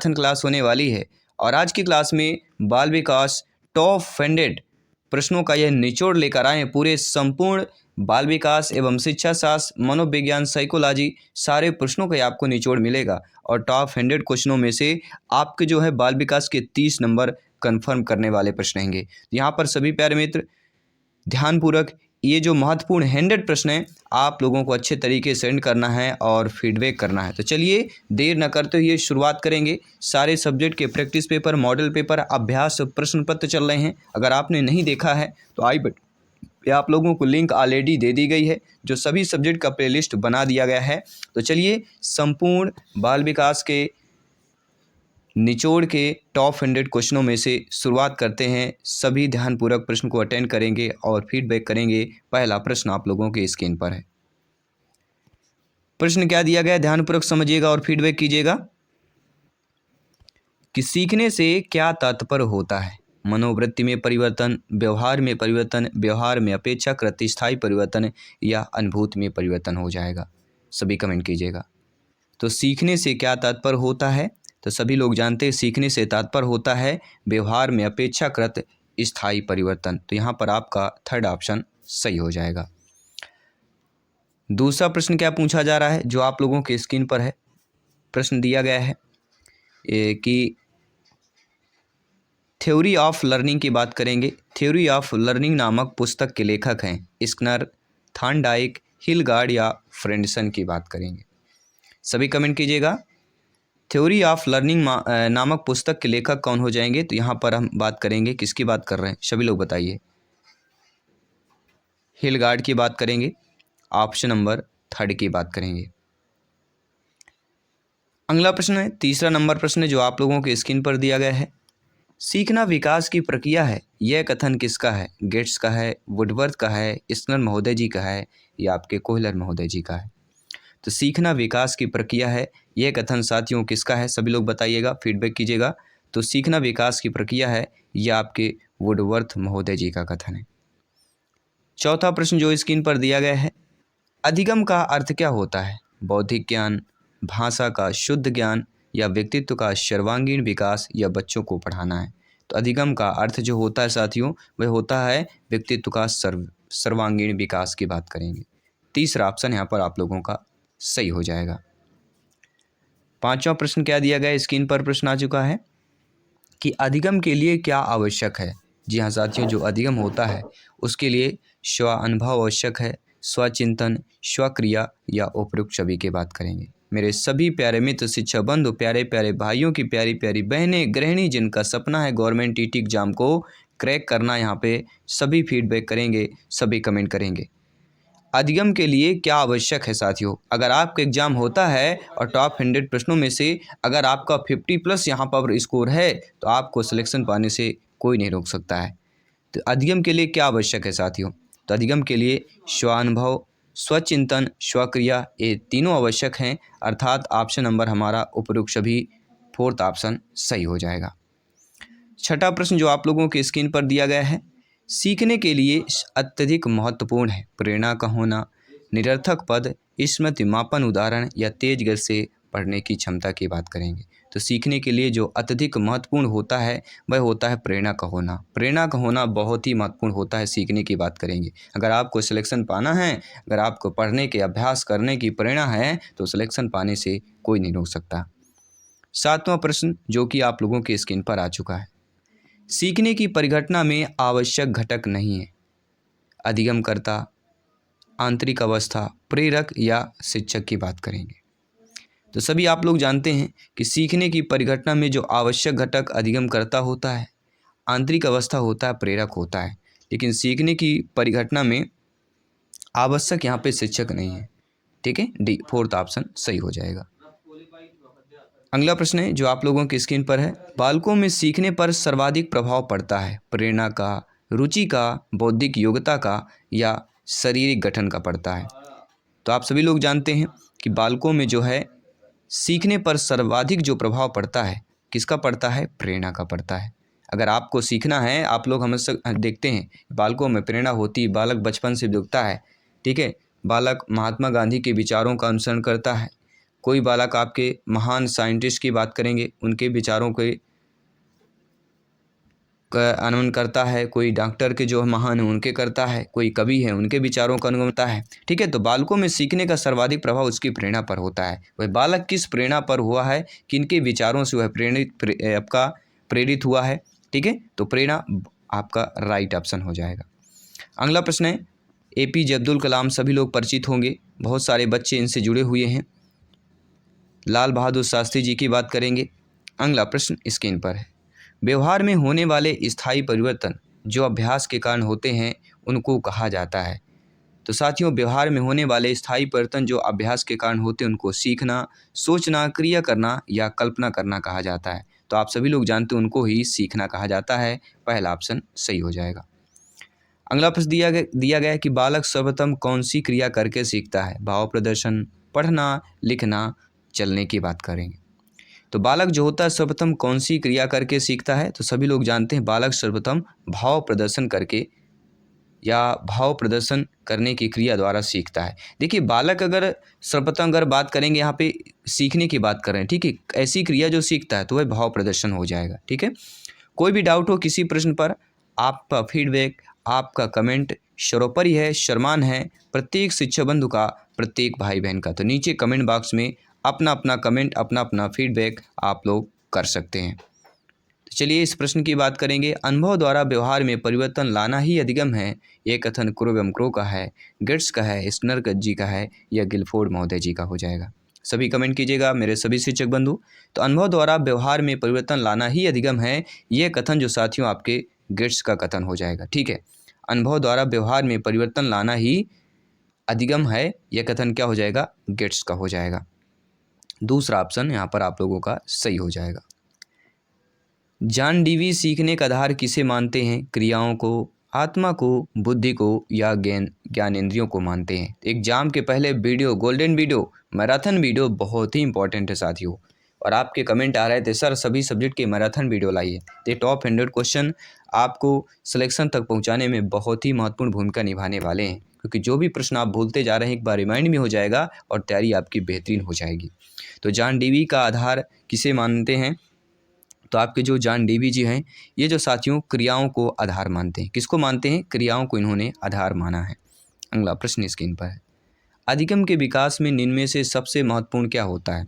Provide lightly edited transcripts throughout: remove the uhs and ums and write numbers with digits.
कथन क्लास होने वाली है और आज की क्लास में बाल विकास टॉप 100 प्रश्नों का यह निचोड़ लेकर आए हैं। पूरे संपूर्ण बाल विकास एवं शिक्षा शास्त्र, मनोविज्ञान, साइकोलॉजी सारे प्रश्नों का आपको निचोड़ मिलेगा और टॉप 100 क्वेश्चनों में से आपके जो है बाल विकास के 30 नंबर कंफर्म करने वाले प्रश्न रहेंगे। यहाँ पर सभी प्यारे मित्र ध्यानपूर्वक ये जो महत्वपूर्ण 100 प्रश्न हैं आप लोगों को अच्छे तरीके से सेंड करना है और फीडबैक करना है। तो चलिए देर न करते हुए शुरुआत करेंगे। सारे सब्जेक्ट के प्रैक्टिस पेपर, मॉडल पेपर, अभ्यास प्रश्न पत्र चल रहे हैं। अगर आपने नहीं देखा है तो आई बट पे आप लोगों को लिंक ऑलरेडी दे दी गई है जो सभी सब्जेक्ट का प्लेलिस्ट बना दिया गया है। तो चलिए संपूर्ण बाल विकास के निचोड़ के टॉप 100 क्वेश्चनों में से शुरुआत करते हैं। सभी ध्यानपूर्वक प्रश्न को अटेंड करेंगे और फीडबैक करेंगे। पहला प्रश्न आप लोगों के स्क्रीन पर है। प्रश्न क्या दिया गया है ध्यानपूर्वक समझिएगा और फीडबैक कीजिएगा कि सीखने से क्या तात्पर्य होता है। मनोवृत्ति में परिवर्तन, व्यवहार में परिवर्तन, व्यवहार में अपेक्षाकृत स्थायी परिवर्तन या अनुभूति में परिवर्तन हो जाएगा। सभी कमेंट कीजिएगा। तो सीखने से क्या तात्पर्य होता है, तो सभी लोग जानते हैं सीखने से तात्पर्य होता है व्यवहार में अपेक्षाकृत स्थायी परिवर्तन। तो यहाँ पर आपका थर्ड ऑप्शन सही हो जाएगा। दूसरा प्रश्न क्या पूछा जा रहा है जो आप लोगों के स्क्रीन पर है। प्रश्न दिया गया है कि थ्योरी ऑफ लर्निंग की बात करेंगे। थ्योरी ऑफ लर्निंग नामक पुस्तक के लेखक हैं स्किनर, थॉर्नडाइक, हिलगार्ड या फ्रेंडसन की बात करेंगे। सभी कमेंट कीजिएगा। थ्योरी ऑफ लर्निंग नामक पुस्तक के लेखक कौन हो जाएंगे। तो यहाँ पर हम बात करेंगे, किसकी बात कर रहे हैं सभी लोग बताइए। हिलगार्ड की बात करेंगे। ऑप्शन नंबर 3 की बात करेंगे। अगला प्रश्न है, तीसरा नंबर प्रश्न जो आप लोगों के स्क्रीन पर दिया गया है। सीखना विकास की प्रक्रिया है, यह कथन किसका है। गेट्स का है, वुडवर्थ का है, स्किनर महोदय जी का है या आपके कोहलर महोदय जी का है। तो सीखना विकास की प्रक्रिया है, यह कथन साथियों किसका है सभी लोग बताइएगा, फीडबैक कीजिएगा। तो सीखना विकास की प्रक्रिया है, यह आपके वुडवर्थ महोदय जी का कथन है। चौथा प्रश्न जो स्क्रीन पर दिया गया है, अधिगम का अर्थ क्या होता है। बौद्धिक ज्ञान, भाषा का शुद्ध ज्ञान या व्यक्तित्व का सर्वांगीण विकास या बच्चों को पढ़ाना है। तो अधिगम का अर्थ जो होता है साथियों वह होता है व्यक्तित्व का सर्वांगीण विकास की बात करेंगे। तीसरा ऑप्शन यहाँ पर आप लोगों का सही हो जाएगा। पांचवा प्रश्न क्या दिया गया, स्क्रीन पर प्रश्न आ चुका है कि अधिगम के लिए क्या आवश्यक है। जी हाँ साथियों, जो अधिगम होता है उसके लिए स्व अनुभव आवश्यक है, स्वचिंतन, स्वक्रिया या उपयुक्त सभी की बात करेंगे। मेरे सभी प्यारे मित्र, शिक्षा बंधु, प्यारे प्यारे भाइयों की प्यारी प्यारी बहनें, गृहिणी जिनका सपना है गवर्नमेंट टीटी एग्जाम को क्रैक करना, यहाँ पे सभी फीडबैक करेंगे, सभी कमेंट करेंगे। अधिगम के लिए क्या आवश्यक है साथियों। अगर आपका एग्जाम होता है और टॉप 100 प्रश्नों में से अगर आपका 50+ यहाँ पर स्कोर है तो आपको सिलेक्शन पाने से कोई नहीं रोक सकता है। तो अधिगम के लिए क्या आवश्यक है साथियों। तो अधिगम के लिए स्वानुभव, स्वचिंतन, स्वक्रिया ये तीनों आवश्यक हैं, अर्थात ऑप्शन नंबर हमारा उपयुक्त सभी फोर्थ ऑप्शन सही हो जाएगा। छठा प्रश्न जो आप लोगों के स्क्रीन पर दिया गया है, सीखने के लिए अत्यधिक महत्वपूर्ण है प्रेरणा का होना, निरर्थक पद, स्मृति मापन उदाहरण या तेज गति से पढ़ने की क्षमता की बात करेंगे। तो सीखने के लिए जो अत्यधिक महत्वपूर्ण होता है वह होता है प्रेरणा का होना। प्रेरणा का होना बहुत ही महत्वपूर्ण होता है, सीखने की बात करेंगे। अगर आपको सिलेक्शन पाना है, अगर आपको पढ़ने के अभ्यास करने की प्रेरणा है तो सिलेक्शन पाने से कोई नहीं रोक सकता। सातवां प्रश्न जो कि आप लोगों के स्क्रीन पर आ चुका है, सीखने की परिघटना में आवश्यक घटक नहीं है। अधिगमकर्ता, आंतरिक अवस्था, प्रेरक या शिक्षक की बात करेंगे। तो सभी आप लोग जानते हैं कि सीखने की परिघटना में जो आवश्यक घटक अधिगमकर्ता होता है, आंतरिक अवस्था होता है, प्रेरक होता है, लेकिन सीखने की परिघटना में आवश्यक यहाँ पे शिक्षक नहीं है। ठीक है, डी फोर्थ ऑप्शन सही हो जाएगा। अगला प्रश्न है जो आप लोगों की स्क्रीन पर है, बालकों में सीखने पर सर्वाधिक प्रभाव पड़ता है प्रेरणा का, रुचि का, बौद्धिक योग्यता का या शारीरिक गठन का पड़ता है। तो आप सभी लोग जानते हैं कि बालकों में जो है सीखने पर सर्वाधिक जो प्रभाव पड़ता है किसका पड़ता है, प्रेरणा का पड़ता है। अगर आपको सीखना है, आप लोग हमेशा देखते हैं बालकों में प्रेरणा होती, बालक बचपन से जुड़ता है। ठीक है, बालक महात्मा गांधी के विचारों का अनुसरण करता है, कोई बालक आपके महान साइंटिस्ट की बात करेंगे, उनके विचारों के का अनुगमन करता है, कोई डॉक्टर के जो महान हैं उनके करता है, कोई कवि है उनके विचारों का अनुगमन करता है। ठीक है, तो बालकों में सीखने का सर्वाधिक प्रभाव उसकी प्रेरणा पर होता है। वह बालक किस प्रेरणा पर हुआ है, किनके विचारों से वह प्रेरित हुआ है। ठीक है, तो प्रेरणा आपका राइट ऑप्शन हो जाएगा। अगला प्रश्न है, APJ अब्दुल कलाम सभी लोग परिचित होंगे, बहुत सारे बच्चे इनसे जुड़े हुए हैं। लाल बहादुर शास्त्री जी की बात करेंगे। अगला प्रश्न स्क्रीन पर है, व्यवहार में होने वाले स्थायी परिवर्तन जो अभ्यास के कारण होते हैं उनको कहा जाता है। तो साथियों, व्यवहार में होने वाले स्थायी परिवर्तन जो अभ्यास के कारण होते हैं उनको सीखना, सोचना, क्रिया करना या कल्पना करना कहा जाता है। तो आप सभी लोग जानते हैं उनको ही सीखना कहा जाता है। पहला ऑप्शन सही हो जाएगा। अगला प्रश्न दिया गया है कि बालक सर्वप्रथम कौन सी क्रिया करके सीखता है। भाव प्रदर्शन, पढ़ना, लिखना, चलने की बात करेंगे। तो बालक जो होता है सर्वप्रथम कौन सी क्रिया करके सीखता है। तो सभी लोग जानते हैं बालक सर्वप्रथम भाव प्रदर्शन करके या भाव प्रदर्शन करने की क्रिया द्वारा सीखता है। देखिए, बालक अगर सर्वप्रथम अगर बात करेंगे, यहाँ पे सीखने की बात कर रहे हैं। ठीक है, ऐसी क्रिया जो सीखता है तो वह भाव प्रदर्शन हो जाएगा। ठीक है, कोई भी डाउट हो किसी प्रश्न पर, आपका फीडबैक, आपका कमेंट सर्वोपरि है, सम्मान है प्रत्येक शिक्षक बंधु का, प्रत्येक भाई बहन का। तो नीचे कमेंट बॉक्स में अपना अपना कमेंट, अपना अपना फीडबैक आप लोग कर सकते हैं। तो चलिए इस प्रश्न की बात करेंगे, अनुभव द्वारा व्यवहार में परिवर्तन लाना ही अधिगम है। ये कथन क्रो का है, गेट्स का है, स्नर जी का है या गिलफोर्ड महोदय जी का हो जाएगा। सभी कमेंट कीजिएगा मेरे सभी शिक्षक बंधु। तो अनुभव द्वारा व्यवहार में परिवर्तन लाना ही अधिगम है, ये कथन जो साथियों आपके गेट्स का कथन हो जाएगा। ठीक है, अनुभव द्वारा व्यवहार में परिवर्तन लाना ही अधिगम है, यह कथन क्या हो जाएगा, गेट्स का हो जाएगा। दूसरा ऑप्शन यहाँ पर आप लोगों का सही हो जाएगा। जॉन डीवी सीखने का आधार किसे मानते हैं, क्रियाओं को, आत्मा को, बुद्धि को या ज्ञानेंद्रियों को मानते हैं। एग्जाम के पहले video, golden video, marathon video बहुत ही इंपॉर्टेंट है साथियों। और आपके कमेंट आ रहे थे सर सभी सब्जेक्ट के मैराथन वीडियो लाइए। तो टॉप 100 क्वेश्चन आपको सिलेक्शन तक पहुंचाने में बहुत ही महत्वपूर्ण भूमिका निभाने वाले हैं, क्योंकि जो भी प्रश्न आप भूलते जा रहे हैं एक बार रिमाइंड में हो जाएगा और तैयारी आपकी बेहतरीन हो जाएगी। तो जॉन डीवी का आधार किसे मानते हैं, तो आपके जो जॉन डीवी जी हैं ये जो साथियों क्रियाओं को आधार मानते हैं। किसको मानते हैं, क्रियाओं को इन्होंने आधार माना है। अगला प्रश्न स्क्रीन पर है, अधिगम के विकास में निम्न में से सबसे महत्वपूर्ण क्या होता है।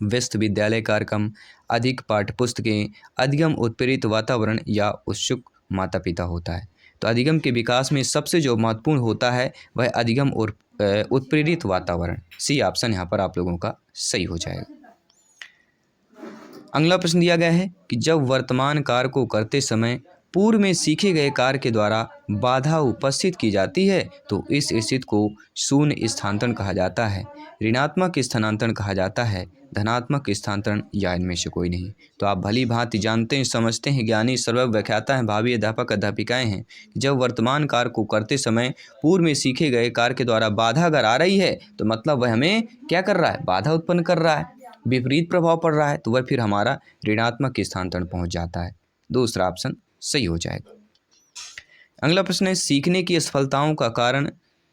व्यस्त विद्यालय कार्यक्रम, अधिक पाठ्यपुस्तकें, अधिगम उत्प्रेरित वातावरण या उत्सुक माता पिता होता है। तो अधिगम के विकास में सबसे जो महत्वपूर्ण होता है वह अधिगम और उत्प्रेरित वातावरण। सी ऑप्शन यहाँ पर आप लोगों का सही हो जाएगा। अगला प्रश्न दिया गया है कि जब वर्तमान कार्य को करते समय पूर्व में सीखे गए कार्य के द्वारा बाधा उपस्थित की जाती है तो इस स्थिति को शून्य स्थानांतरण कहा जाता है, ऋणात्मक स्थानांतरण कहा जाता है, धनात्मक स्थानांतरण या इनमें से कोई नहीं। तो आप भली भांति जानते हैं, समझते हैं, ज्ञानी सर्वज्ञ व्याख्याता हैं, भावी अध्यापक अध्यापिकाएं हैं। जब वर्तमान कार्य को करते समय पूर्व में सीखे गए कार्य के द्वारा बाधा अगर आ रही है तो मतलब वह हमें क्या कर रहा है, बाधा उत्पन्न कर रहा है, विपरीत प्रभाव पड़ रहा है, तो वह फिर हमारा ऋणात्मक स्थानांतरण पहुंच जाता है। दूसरा ऑप्शन सही हो जाएगा। अगला प्रश्न है, सीखने की असफलताओं का कारण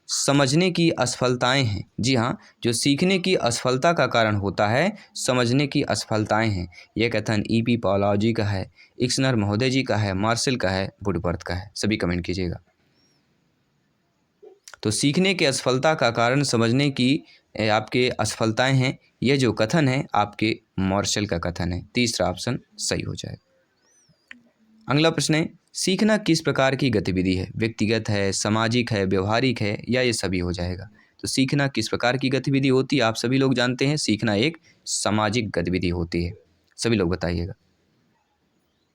समझने की असफलताएं हैं। जी हाँ, जो सीखने की असफलता का कारण होता है समझने की असफलताएं हैं। यह कथन E.P. पॉलाउ जी का है, इक्सनर महोदय जी का है, मार्शल का है, वुडवर्थ का है। सभी कमेंट कीजिएगा। तो सीखने के असफलता का कारण समझने की आपके असफलताएं हैं, यह जो कथन है आपके मार्शल का कथन है। तीसरा ऑप्शन सही हो जाएगा। अगला प्रश्न है, सीखना किस प्रकार की गतिविधि है, व्यक्तिगत है, सामाजिक है, व्यवहारिक है या ये सभी हो जाएगा। तो सीखना किस प्रकार की गतिविधि होती है, आप सभी लोग जानते हैं सीखना एक सामाजिक गतिविधि होती है। सभी लोग बताइएगा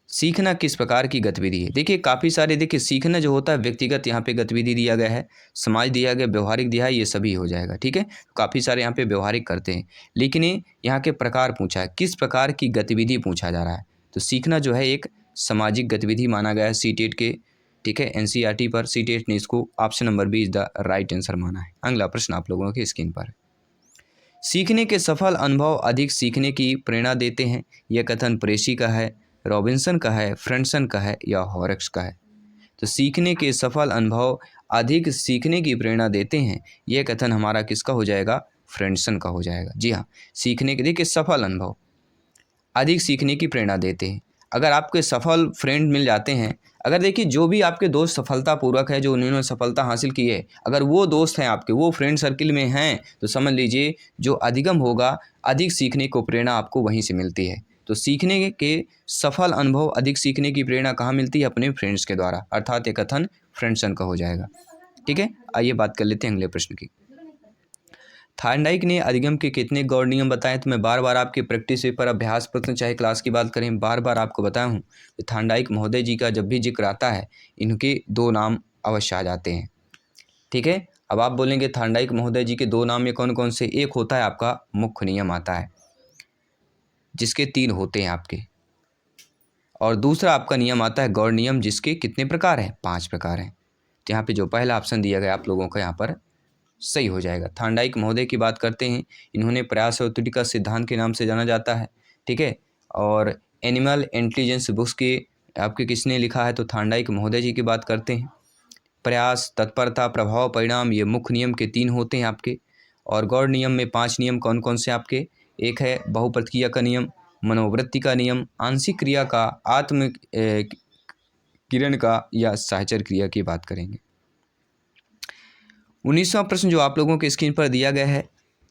सीखना किस प्रकार की गतिविधि है। देखिए काफ़ी सारे, देखिए सीखना जो होता है व्यक्तिगत यहाँ पे गतिविधि दिया गया है, समाज दिया गया, व्यवहारिक दिया है, ये सभी हो जाएगा। ठीक है, काफ़ी सारे यहाँ पे व्यवहारिक करते हैं, लेकिन यहाँ के प्रकार पूछा है, किस प्रकार की गतिविधि पूछा जा रहा है। तो सीखना जो है एक सामाजिक गतिविधि माना गया है सीटेट के। ठीक है, NCERT पर सीटेट ने इसको option number B is the right answer माना है। अगला प्रश्न आप लोगों के स्क्रीन पर, सीखने के सफल अनुभव अधिक सीखने की प्रेरणा देते हैं। यह कथन प्रेसी का है, रॉबिन्सन का है, फ्रेंडसन का है या हॉरेक्स का है। तो सीखने के सफल अनुभव अधिक सीखने की प्रेरणा देते हैं, यह कथन हमारा किसका हो जाएगा, फ्रेंडसन का हो जाएगा। जी हाँ, सीखने के देखिए सफल अनुभव अधिक सीखने की प्रेरणा देते हैं। अगर आपके सफल फ्रेंड मिल जाते हैं, अगर देखिए जो भी आपके दोस्त सफलतापूर्वक है, जो उन्होंने सफलता हासिल की है, अगर वो दोस्त हैं आपके, वो फ्रेंड सर्किल में हैं, तो समझ लीजिए जो अधिगम होगा, अधिक सीखने को प्रेरणा आपको वहीं से मिलती है। तो सीखने के सफल अनुभव, अधिक सीखने की प्रेरणा कहाँ मिलती है? अपने फ्रेंड्स के द्वारा, अर्थात ये कथन फ्रेंडसन का हो जाएगा। ठीक है, आइए बात कर लेते हैं अगले प्रश्न की। थार्नडाइक ने अधिगम के कितने गौड़ नियम बताए? तो मैं बार बार आपके प्रैक्टिस पेपर, अभ्यास प्रश्न, चाहे क्लास की बात करें, बार बार आपको बताया हूँ कि थार्नडाइक महोदय जी का जब भी जिक्र आता है, इनके 2 नाम अवश्य आ जाते हैं। ठीक है, अब आप बोलेंगे थार्नडाइक महोदय जी के 2 नाम में कौन कौन से? एक होता है आपका मुख्य नियम आता है, जिसके 3 होते हैं आपके, और दूसरा आपका नियम आता है गौड़ नियम, जिसके कितने प्रकार हैं? 5 प्रकार हैं। तो यहाँ पे जो पहला ऑप्शन दिया गया आप लोगों का यहाँ पर सही हो जाएगा। थार्नडाइक महोदय की बात करते हैं, इन्होंने प्रयास और त्रुटि का सिद्धांत के नाम से जाना जाता है। ठीक है, और एनिमल इंटेलिजेंस बुक्स के आपके किसने लिखा है? तो थार्नडाइक महोदय जी की बात करते हैं। प्रयास, तत्परता, प्रभाव, परिणाम, ये मुख्य नियम के 3 होते हैं आपके, और गौड़ नियम में 5 नियम कौन कौन से आपके? एक है बहुप्रतिक्रिया का नियम, मनोवृत्ति का नियम, आंशिक क्रिया का, आत्म किरण का, या सहचर क्रिया की बात करेंगे। 19वां प्रश्न जो आप लोगों के स्क्रीन पर दिया गया है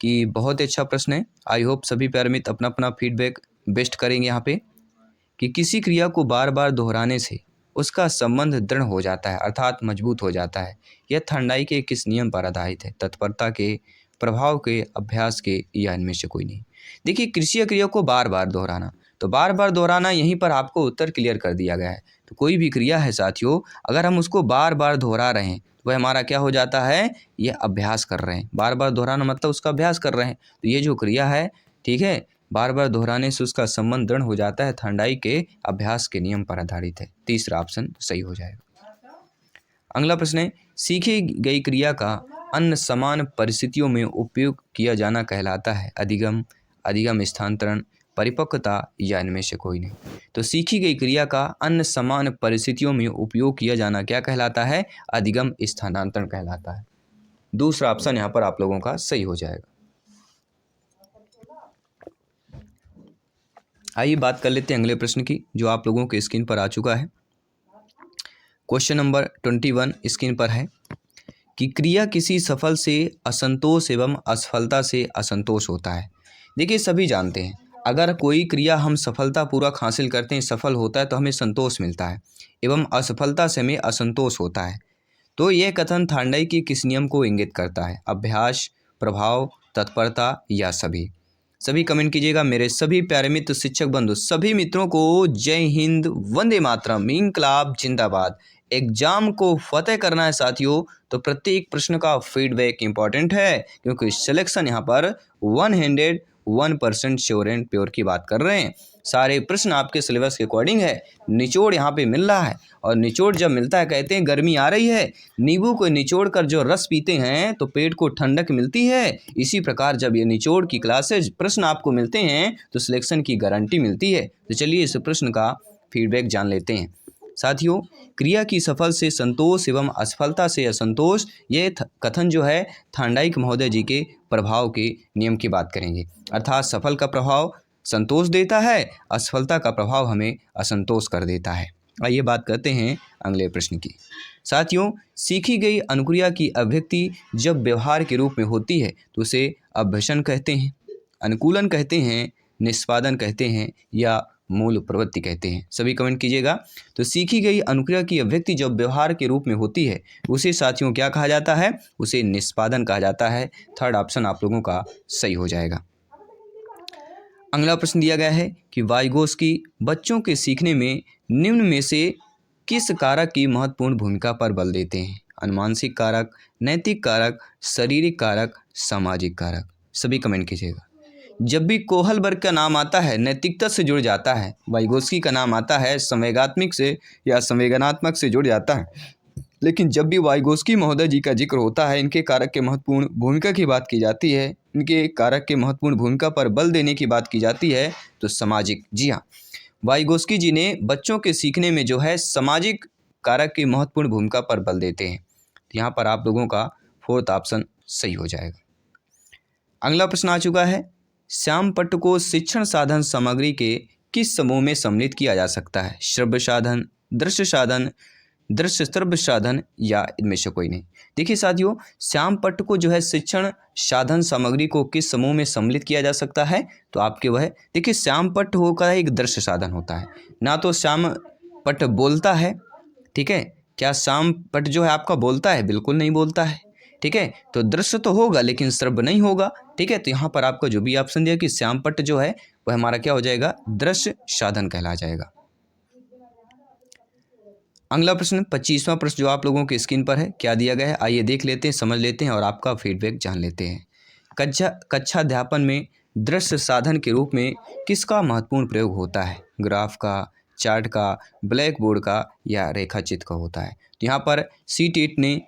कि बहुत ही अच्छा प्रश्न है। आई होप सभी प्यारे मित्र अपना अपना फीडबैक बेस्ट करेंगे यहाँ पे, कि किसी क्रिया को बार बार दोहराने से उसका संबंध दृढ़ हो जाता है, अर्थात मजबूत हो जाता है। यह थार्नडाइक के किस नियम पर आधारित है? तत्परता के, प्रभाव के, अभ्यास के, या इनमें से कोई नहीं? देखिए कृषि क्रिया को बार बार दोहराना, तो बार बार दोहराना यहीं पर आपको उत्तर क्लियर कर दिया गया है। तो कोई भी क्रिया है साथियों, अगर हम उसको बार बार दोहरा रहे हैं, तो वह हमारा क्या हो जाता है? ये अभ्यास कर रहे हैं। बार बार दोहराना मतलब उसका अभ्यास कर रहे हैं। तो ये जो क्रिया है, ठीक है, बार बार दोहराने से उसका संबंध दृढ़ हो जाता है, थार्नडाइक के अभ्यास के नियम पर आधारित है। तीसरा ऑप्शन सही हो जाएगा। अगला प्रश्न है, सीखी गई क्रिया का अन्य समान परिस्थितियों में उपयोग किया जाना कहलाता है अधिगम, अधिगम स्थानांतरण, परिपक्वता, या इनमें से कोई नहीं? तो सीखी गई क्रिया का अन्य समान परिस्थितियों में उपयोग किया जाना क्या कहलाता है? अधिगम स्थानांतरण कहलाता है। दूसरा ऑप्शन यहाँ पर आप लोगों का सही हो जाएगा। आइए बात कर लेते हैं अगले प्रश्न की, जो आप लोगों के स्क्रीन पर आ चुका है। क्वेश्चन नंबर 21 स्क्रीन पर है कि क्रिया किसी सफल से असंतोष एवं असफलता से असंतोष होता है। देखिए सभी जानते हैं, अगर कोई क्रिया हम सफलतापूर्वक हासिल करते हैं, सफल होता है, तो हमें संतोष मिलता है, एवं असफलता से हमें असंतोष होता है। तो यह कथन थार्नडाइक के किस नियम को इंगित करता है? अभ्यास, प्रभाव, तत्परता, या सभी? सभी कमेंट कीजिएगा। मेरे सभी प्यारे मित्र, शिक्षक बंधु, सभी मित्रों को जय हिंद, वंदे मातरम, इंकलाब जिंदाबाद। एग्जाम को फतेह करना है साथियों, तो प्रत्येक प्रश्न का फीडबैक इंपॉर्टेंट है, क्योंकि सिलेक्शन यहाँ पर 101% श्योर एंड प्योर की बात कर रहे हैं। सारे प्रश्न आपके सिलेबस के अकॉर्डिंग है, निचोड़ यहाँ पे मिल रहा है, और निचोड़ जब मिलता है, कहते हैं गर्मी आ रही है, नींबू को निचोड़ कर जो रस पीते हैं तो पेट को ठंडक मिलती है। इसी प्रकार जब ये निचोड़ की क्लासेज प्रश्न आपको मिलते हैं, तो सिलेक्शन की गारंटी मिलती है। तो चलिए इस प्रश्न का फीडबैक जान लेते हैं। साथियों, क्रिया की सफल से संतोष एवं असफलता से असंतोष, ये कथन जो है थार्नडाइक महोदय जी के प्रभाव के नियम की बात करेंगे। अर्थात सफल का प्रभाव संतोष देता है, असफलता का प्रभाव हमें असंतोष कर देता है। आइए बात करते हैं अगले प्रश्न की। साथियों, सीखी गई अनुक्रिया की अभिव्यक्ति जब व्यवहार के रूप में होती है, तो उसे अभ्यसन कहते हैं, अनुकूलन कहते हैं, निष्पादन कहते हैं, या मूल प्रवृत्ति कहते हैं? सभी कमेंट कीजिएगा। तो सीखी गई अनुक्रिया की अभिव्यक्ति जब व्यवहार के रूप में होती है, उसे साथियों क्या कहा जाता है? उसे निष्पादन कहा जाता है। थर्ड ऑप्शन आप लोगों का सही हो जाएगा। अगला प्रश्न दिया गया है कि वाइगोस्की बच्चों के सीखने में निम्न में से किस कारक की महत्वपूर्ण भूमिका पर बल देते हैं? अनुमानसिक कारक, नैतिक कारक, शारीरिक कारक, सामाजिक कारक? सभी कमेंट कीजिएगा। जब भी कोहलबर्ग का नाम आता है, नैतिकता से जुड़ जाता है। वाइगोस्की का नाम आता है, संवेगात्मक से या संवेदनात्मक से जुड़ जाता है। लेकिन जब भी वाइगोस्की महोदय जी का जिक्र होता है, इनके कारक के महत्वपूर्ण भूमिका की बात की जाती है, इनके कारक के महत्वपूर्ण भूमिका पर बल देने की बात की जाती है, तो सामाजिक। जी हाँ, वाइगोस्की जी ने बच्चों के सीखने में जो है सामाजिक कारक की महत्वपूर्ण भूमिका पर बल देते हैं। यहाँ पर आप लोगों का फोर्थ ऑप्शन सही हो जाएगा। अगला प्रश्न आ चुका है, श्यामपट्ट को शिक्षण साधन सामग्री के किस समूह में सम्मिलित किया जा सकता है? श्रव्य साधन, दृश्य साधन, दृश्य श्रव्य साधन या इनमें से कोई नहीं। देखिए साथियों, श्यामपट्ट को जो है शिक्षण साधन सामग्री को किस समूह में सम्मिलित किया जा सकता है? तो आपके वह देखिए, श्यामपट्ट होकर एक दृश्य साधन होता है। ना तो श्यामपट्ट बोलता है, ठीक है, क्या श्यामपट्ट जो है आपका बोलता है? बिल्कुल नहीं बोलता है, ठीक है। तो दृश्य तो होगा लेकिन श्रव्य नहीं होगा, ठीक है। तो यहाँ पर आपका जो भी ऑप्शन दिया कि श्यामपट्ट जो है वह हमारा क्या हो जाएगा? दृश्य साधन कहला जाएगा। अगला प्रश्न 25वां प्रश्न जो आप लोगों की स्क्रीन पर है, क्या दिया गया है आइए देख लेते हैं, समझ लेते हैं और आपका फीडबैक जान लेते हैं। कक्षाध्यापन में दृश्य साधन के रूप में किसका महत्वपूर्ण प्रयोग होता है? ग्राफ का, चार्ट का, ब्लैक बोर्ड का या रेखाचित्र का होता है? तो यहाँ पर CTET ने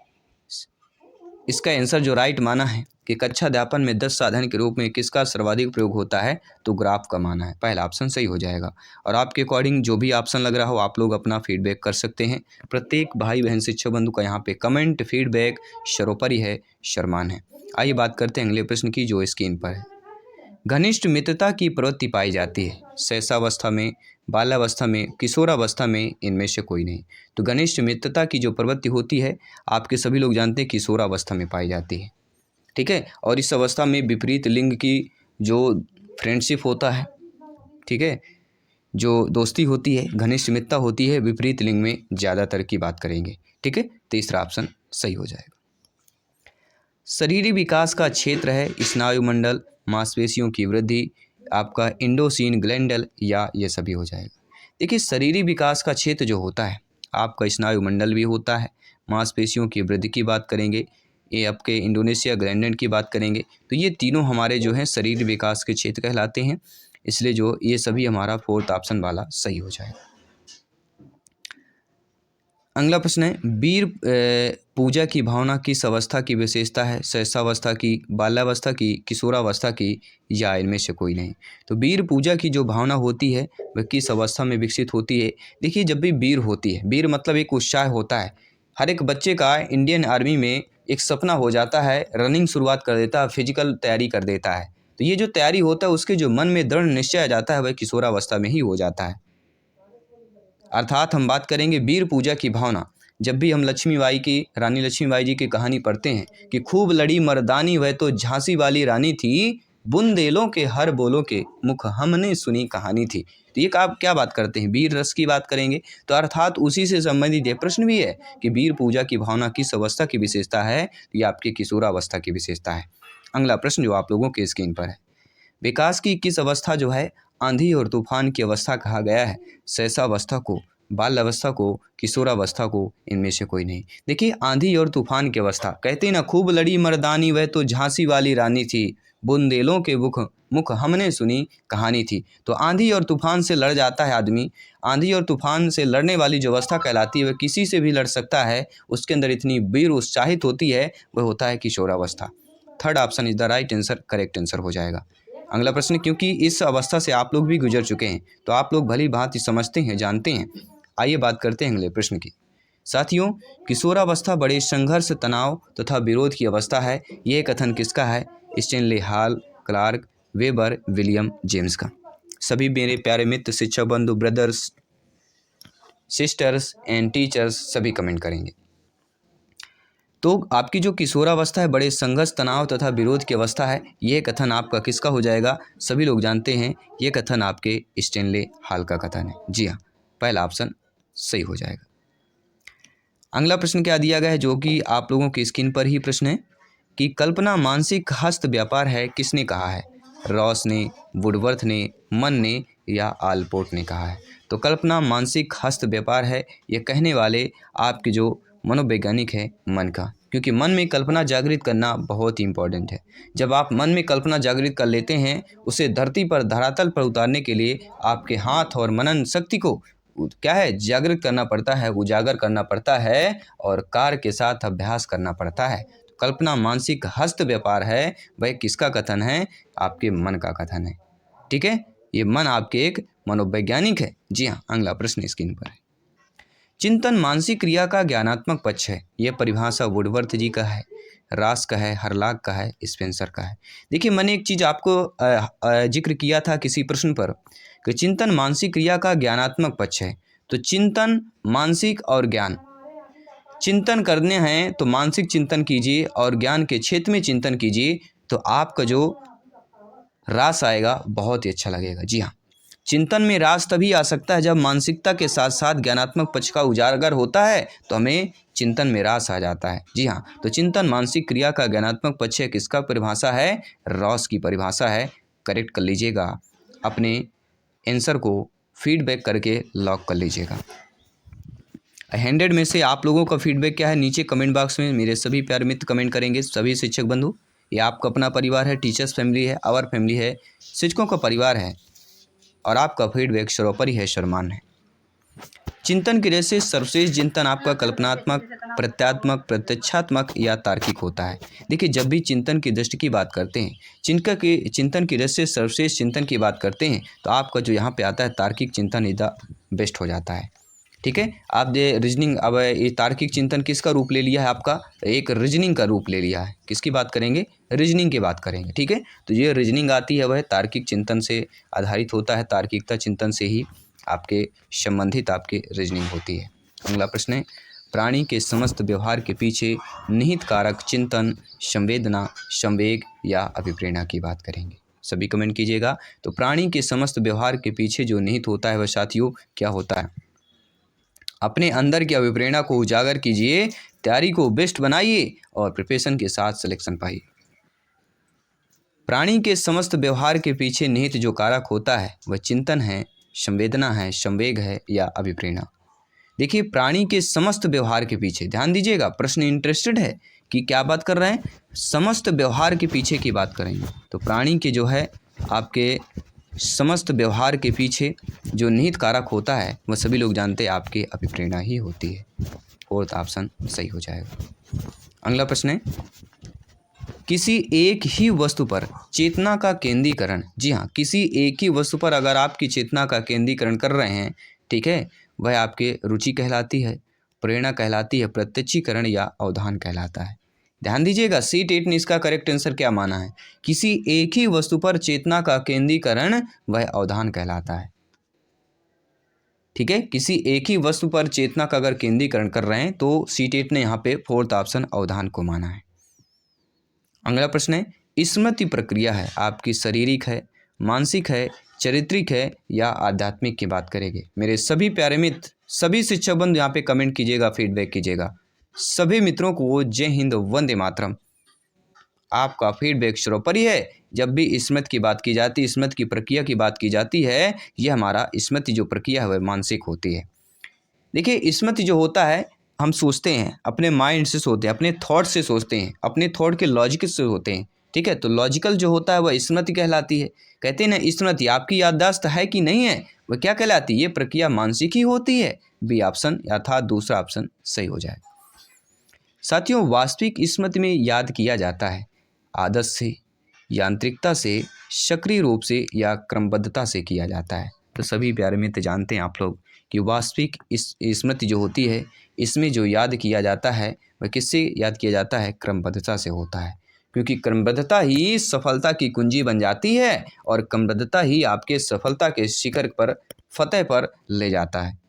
इसका आंसर जो राइट माना है कि कक्षाध्यापन में दृश्य साधन के रूप में किसका सर्वाधिक प्रयोग होता है? तो ग्राफ का माना है। पहला ऑप्शन सही हो जाएगा। और आपके अकॉर्डिंग जो भी ऑप्शन लग रहा हो आप लोग अपना फीडबैक कर सकते हैं। प्रत्येक भाई बहन शिक्षक बंधु का यहाँ पे कमेंट फीडबैक सर्वोपरि है, सम्मान है। आइए बात करते हैं अगले प्रश्न की जो स्क्रीन पर है। घनिष्ठ मित्रता की प्रवृत्ति पाई जाती है शैशवावस्था में, बाल्यावस्था में, किशोरावस्था में, इनमें से कोई नहीं। तो घनिष्ठ मित्रता की जो प्रवृत्ति होती है आपके सभी लोग जानते हैं किशोरावस्था में पाई जाती है, ठीक है। और इस अवस्था में विपरीत लिंग की जो फ्रेंडशिप होता है, ठीक है, जो दोस्ती होती है, घनिष्ठ मित्रता होती है, विपरीत लिंग में ज़्यादातर की बात करेंगे, ठीक है। तीसरा ऑप्शन सही हो जाएगा। शरीरी विकास का क्षेत्र है स्नायुमंडल, मांसपेशियों की वृद्धि, आपका इंडोसिन ग्लैंडल या ये सभी हो जाएगा। देखिए शरीरी विकास का क्षेत्र जो होता है आपका स्नायुमंडल भी होता है, मांसपेशियों की वृद्धि की बात करेंगे, ये आपके इंडोनेशिया ग्लैंडल की बात करेंगे। तो ये तीनों हमारे जो हैं शरीर विकास के क्षेत्र कहलाते हैं, इसलिए जो ये सभी हमारा फोर्थ ऑप्शन वाला सही हो जाएगा। अगला प्रश्न है, वीर पूजा की भावना किस अवस्था की विशेषता है? शैशवावस्था की, बाल्यावस्था की, किशोरावस्था की या इनमें से कोई नहीं। तो वीर पूजा की जो भावना होती है वह किस अवस्था में विकसित होती है? देखिए जब भी वीर होती है, वीर मतलब एक उत्साह होता है। हर एक बच्चे का इंडियन आर्मी में एक सपना हो जाता है, रनिंग शुरुआत कर देता है, फिजिकल तैयारी कर देता है। तो ये जो तैयारी होता है उसके जो मन में दृढ़ निश्चय आ जाता है वह किशोरावस्था में ही हो जाता है। अर्थात हम बात करेंगे वीर पूजा की भावना, जब भी हम लक्ष्मीबाई की, रानी लक्ष्मीबाई जी की कहानी पढ़ते हैं कि खूब लड़ी मर्दानी वह तो झांसी वाली रानी थी, बुंदेलों के हर बोलों के मुख हमने सुनी कहानी थी। तो ये आप क्या बात करते हैं? वीर रस की बात करेंगे। तो अर्थात उसी से संबंधित ये प्रश्न भी है कि वीर पूजा की भावना किस अवस्था की विशेषता है? तो ये आपकी किशोरावस्था की विशेषता है। अगला प्रश्न जो आप लोगों के स्क्रीन पर है, विकास की किस अवस्था जो है आंधी और तूफान की अवस्था कहा गया है? शैशवावस्था को, बाल्यावस्था को, किशोरावस्था को, इनमें से कोई नहीं। देखिए आंधी और तूफान की अवस्था, कहते ना खूब लड़ी मर्दानी वह तो झांसी वाली रानी थी, बुंदेलों के मुख हमने सुनी कहानी थी। तो आंधी और तूफान से लड़ जाता है आदमी, आंधी और तूफान से लड़ने वाली जो अवस्था कहलाती है वह किसी से भी लड़ सकता है, उसके अंदर इतनी वीर उत्साहित होती है, वह होता है किशोरावस्था। Third option is the right answer, correct answer हो जाएगा। अगला प्रश्न, क्योंकि इस अवस्था से आप लोग भी गुजर चुके हैं तो आप लोग भली भांति समझते हैं, जानते हैं। आइए बात करते हैं अगले प्रश्न की। साथियों, किशोरावस्था बड़े संघर्ष, तनाव तथा विरोध की अवस्था है, यह कथन किसका है? Stanley Hall, Clarke, Weber, William James का। सभी मेरे प्यारे मित्र, शिक्षक बंधु, ब्रदर्स, सिस्टर्स एंड टीचर्स सभी कमेंट करेंगे। तो आपकी जो किशोरावस्था है बड़े संघर्ष, तनाव तथा विरोध की अवस्था है, यह कथन आपका किसका हो जाएगा? सभी लोग जानते हैं यह कथन आपके स्टैनली हॉल का कथन है। जी हाँ, पहला ऑप्शन सही हो जाएगा। अगला प्रश्न क्या दिया गया है जो कि आप लोगों की स्क्रीन पर ही प्रश्न है कि कल्पना मानसिक हस्त व्यापार है, किसने कहा है? रॉस ने, वुडवर्थ ने, मन ने या आलपोर्ट ने कहा है? तो कल्पना मानसिक हस्त व्यापार है, ये कहने वाले आपके जो मनोवैज्ञानिक है मन का, क्योंकि मन में कल्पना जागृत करना बहुत ही इंपॉर्टेंट है। जब आप मन में कल्पना जागृत कर लेते हैं, उसे धरती पर, धरातल पर उतारने के लिए आपके हाथ और मनन शक्ति को क्या है? जागृत करना पड़ता है, उजागर करना पड़ता है और कार्य के साथ अभ्यास करना पड़ता है। तो कल्पना मानसिक हस्त व्यापार है, वह किसका कथन है? आपके मन का कथन है, ठीक है। ये मन आपके एक मनोवैज्ञानिक है। जी हाँ, अगला प्रश्न स्क्रीन पर है। चिंतन मानसिक क्रिया का ज्ञानात्मक पक्ष है, यह परिभाषा वुडवर्थ जी का है, रास का है, हरलाग का है, स्पेंसर का है। देखिए मैंने एक चीज़ आपको जिक्र किया था किसी प्रश्न पर कि चिंतन मानसिक क्रिया का ज्ञानात्मक पक्ष है। तो चिंतन, मानसिक और ज्ञान, चिंतन करने हैं तो मानसिक चिंतन कीजिए और ज्ञान के क्षेत्र में चिंतन कीजिए, तो आपका जो रास आएगा बहुत ही अच्छा लगेगा। जी हाँ, चिंतन में रास तभी आ सकता है जब मानसिकता के साथ साथ ज्ञानात्मक पक्ष का उजागर होता है, तो हमें चिंतन में रास आ जाता है। जी हाँ, तो चिंतन मानसिक क्रिया का ज्ञानात्मक पक्ष है, किसका परिभाषा है? रॉस की परिभाषा है। करेक्ट कर लीजिएगा, अपने आंसर को फीडबैक करके लॉक कर लीजिएगा। 100 में से आप लोगों का फीडबैक क्या है? नीचे कमेंट बॉक्स में मेरे सभी प्यारे मित्र कमेंट करेंगे। सभी शिक्षक बंधु, ये आपका अपना परिवार है, टीचर्स फैमिली है, आवर फैमिली है, शिक्षकों का परिवार है और आपका फीडबैक सर्वोपरि है, सम्मान है। चिंतन की वजह से सर्वश्रेष्ठ चिंतन आपका कल्पनात्मक, प्रत्यात्मक, प्रत्यक्षात्मक या तार्किक होता है। देखिए जब भी चिंतन की दृष्टि की बात करते हैं, चिंतन की वजह से सर्वश्रेष्ठ चिंतन की बात करते हैं, तो आपका जो यहाँ पे आता है तार्किक चिंतन इज द बेस्ट हो जाता है। ठीक है, आप ये रीजनिंग, अब ये तार्किक चिंतन किसका रूप ले लिया है? आपका एक रीजनिंग का रूप ले लिया है। किसकी बात करेंगे? रीजनिंग की बात करेंगे। ठीक है, तो ये रीजनिंग आती है वह तार्किक चिंतन से आधारित होता है, तार्किकता चिंतन से ही आपके संबंधित आपकी रीजनिंग होती है। अगला प्रश्न है, प्राणी के समस्त व्यवहार के पीछे निहित कारक चिंतन, संवेदना, संवेग या अभिप्रेरणा की बात करेंगे। सभी कमेंट कीजिएगा। तो प्राणी के समस्त व्यवहार के पीछे जो निहित होता है वह साथियों क्या होता है? अपने अंदर की अभिप्रेरणा को उजागर कीजिए, तैयारी को बेस्ट बनाइए और प्रिपरेशन के साथ सिलेक्शन पाइए। प्राणी के समस्त व्यवहार के पीछे निहित जो कारक होता है वह चिंतन है, संवेदना है, संवेग है या अभिप्रेरणा। देखिए प्राणी के समस्त व्यवहार के पीछे, ध्यान दीजिएगा, प्रश्न इंटरेस्टेड है कि क्या बात कर रहे हैं? समस्त व्यवहार के पीछे की बात करेंगे। तो प्राणी के जो है आपके समस्त व्यवहार के पीछे जो निहित कारक होता है वह सभी लोग जानते हैं आपकी अभिप्रेरणा ही होती है। फोर्थ ऑप्शन सही हो जाएगा। अगला प्रश्न है, किसी एक ही वस्तु पर चेतना का केंद्रीकरण, जी हाँ, किसी एक ही वस्तु पर अगर आपकी चेतना का केंद्रीकरण कर रहे हैं, ठीक है, वह आपके रुचि कहलाती है, प्रेरणा कहलाती है, प्रत्यक्षीकरण या अवधान कहलाता है। ध्यान दीजिएगा, C-TET ने इसका करेक्ट आंसर क्या माना है? किसी एक ही वस्तु पर चेतना का केंद्रीकरण वह अवधान कहलाता है। ठीक है, किसी एक ही वस्तु पर चेतना का अगर केंद्रीकरण कर रहे हैं तो C-TET ने यहाँ पे फोर्थ ऑप्शन अवधान को माना है। अगला प्रश्न है, स्मृति प्रक्रिया है आपकी शारीरिक है, मानसिक है, चारित्रिक है या आध्यात्मिक की बात करेंगे। मेरे सभी प्यारे मित्र, सभी शिक्षक बंधु यहाँ पे कमेंट कीजिएगा, फीडबैक कीजिएगा। सभी मित्रों को जय हिंद, वंदे मातरम। आपका फीडबैक सर्वोपरि है। जब भी स्मृति की बात की जाती है, स्मृति की प्रक्रिया की बात की जाती है, यह हमारा स्मृति जो प्रक्रिया है वह मानसिक होती है। देखिए स्मृति जो होता है, हम सोचते हैं, अपने माइंड से सोचते हैं, अपने थॉट से सोचते हैं, अपने थॉट के लॉजिक से होते हैं। ठीक है, तो लॉजिकल जो होता है वह स्मृति कहलाती है। कहते हैं ना, स्मृति आपकी याददाश्त है कि नहीं है, वह क्या कहलाती है? ये प्रक्रिया मानसिक ही होती है। बी ऑप्शन अर्थात दूसरा ऑप्शन सही हो जाए। साथियों, वास्तविक स्मृति में याद किया जाता है आदत से, यांत्रिकता से, सक्रिय रूप से या क्रमबद्धता से किया जाता है। तो सभी प्यारे मित्र जानते हैं आप लोग कि वास्तविक स्मृति जो होती है, इसमें जो याद किया जाता है वह किससे याद किया जाता है? क्रमबद्धता से होता है, क्योंकि क्रमबद्धता ही सफलता की कुंजी बन जाती है और क्रमबद्धता ही आपके सफलता के शिखर पर, फतेह पर ले जाता है।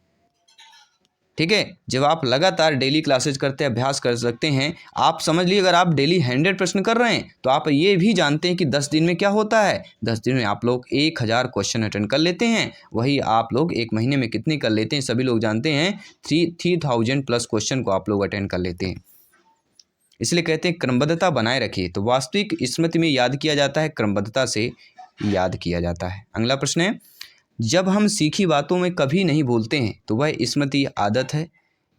ठीक है, जब आप लगातार डेली क्लासेज करते हैं, अभ्यास कर सकते हैं, आप समझ लीजिए अगर आप डेली 100 प्रश्न कर रहे हैं तो आप ये भी जानते हैं कि 10 दिन में क्या होता है। 10 दिन में आप लोग 1000 क्वेश्चन अटेंड कर लेते हैं। वही आप लोग एक महीने में कितने कर लेते हैं? सभी लोग जानते हैं 3000 प्लस क्वेश्चन को आप लोग अटेंड कर लेते हैं। इसलिए कहते हैं क्रमबद्धता बनाए रखिए। तो वास्तविक स्मृति में याद किया जाता है, क्रमबद्धता से याद किया जाता है। अगला प्रश्न है, जब हम सीखी बातों में कभी नहीं भूलते हैं तो वह स्मृति आदत है,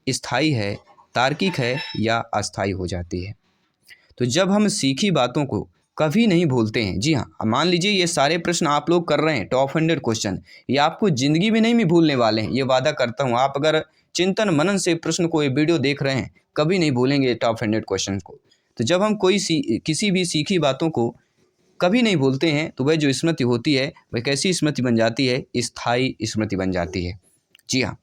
स्थायी है, तार्किक है या अस्थायी हो जाती है। तो जब हम सीखी बातों को कभी नहीं भूलते हैं, जी हाँ, मान लीजिए ये सारे प्रश्न आप लोग कर रहे हैं, टॉप 100 क्वेश्चन, ये आपको ज़िंदगी में नहीं भूलने वाले हैं, ये वादा करता हूँ। आप अगर चिंतन मनन से प्रश्न को ये वीडियो देख रहे हैं, कभी नहीं भूलेंगे टॉप 100 क्वेश्चन को। तो जब हम किसी भी सीखी बातों को कभी नहीं भूलते हैं तो वह जो स्मृति होती है वह कैसी स्मृति बन जाती है? स्थायी स्मृति बन जाती है। जी हाँ,